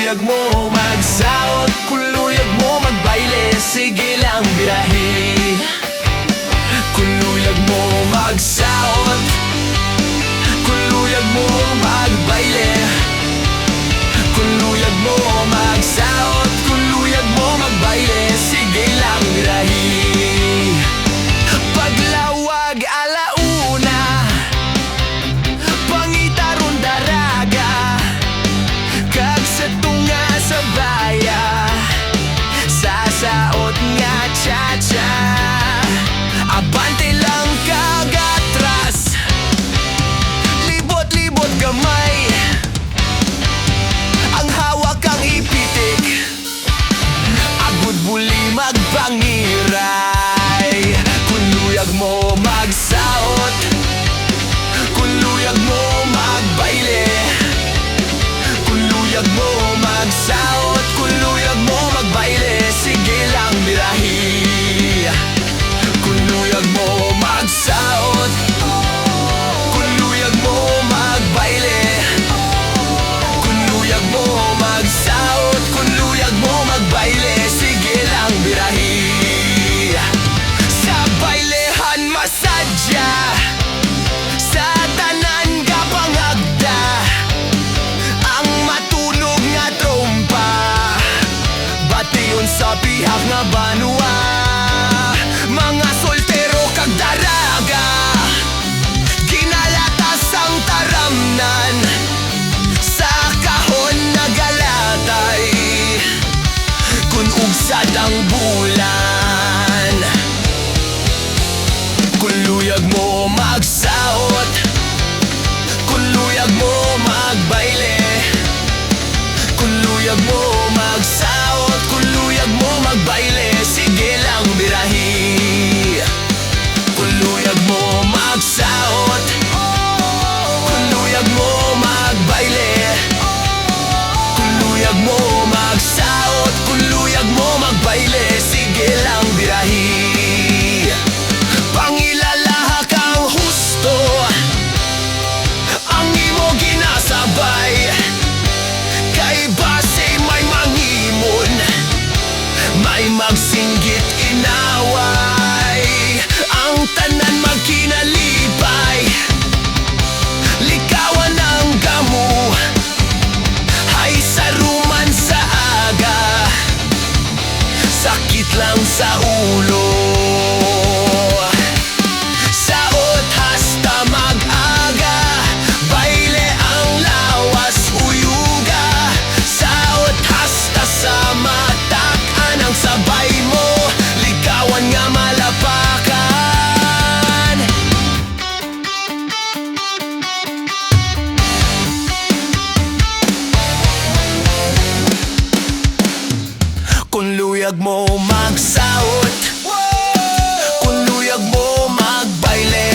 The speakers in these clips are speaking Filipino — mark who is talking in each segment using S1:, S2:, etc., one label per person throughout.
S1: Kuluyag mo magsaot, kuluyag mo magbaile, sige lang birahi. Kuluyag mo magsaot, kuluyag mo magbaile. Kuluyag mo magsaot, kuluyag mo magbaile, sige lang birahi. Paglawag alauna, pangitaron daraga, kag sa tunga sa baya, sasaot nga cha-cha. Abante lang kagatras, libot-libot gamay, ang hawak kang ipitik, agud buli magpangiray. Kuluyag mo magsaot, kuluyag mo magbaile. Kuluyag mo magsaot, kuluyag mo magbaile, sige lang birahi. Kuluyag mo magsaot, kuluyag mo magbaile. Kuluyag mo magsaot, kuluyag mo magbaile, sige lang birahi. Sa bailehan masadya, sa tanan ka pangagda, ang matunog nga trompa, bation sa pihak nga banwa. Mga soltero kag daraga, ginalatas ang taramnan, sa kahon nagalatay, kun ugsad ang bulan. Kuluyag mo magsaot, kuluyag mo magbaile. Kuluyag mo magsaot, kuluyag mo magbaile, sige lang birahi. Kuluyag mo magsaot, kuluyag mo magbaile. Kuluyag mo magsaot, kuluyag mo magbaile, sige lang birahi. Pangilalaha kang husto, ang imo ginasabay, kay base may mangimon, may magsinggit inaway, ang tanan magkinalipay, likawan ang gamu, hay saruman sa aga, sakit lang sa ulo. Saot hasta mag-aga, baile ang lawas uyuga. Saot hasta sa matak-an ang sabay mo, likawan nga malapakan. Kuluyag mo magsaot, kuluyag mo magbaile.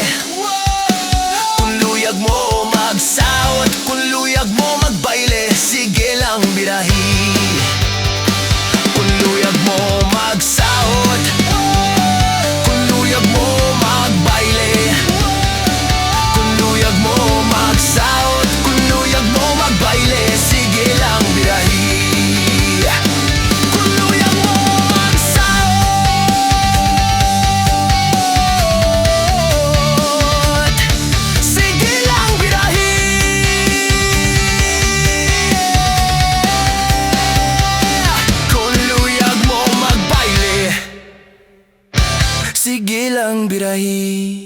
S1: Kuluyag mo magsaot, kuluyag mo magbaile, sige lang birahi. Kuluyag mo magsaot, kuluyag mo magbaile. Kuluyag mo magsaot, kuluyag mo magbaile, sige lang birahi. Kuluyag mo magsaot, sige lang birahi. Kuluyag mo magbaile, sige lang birahi.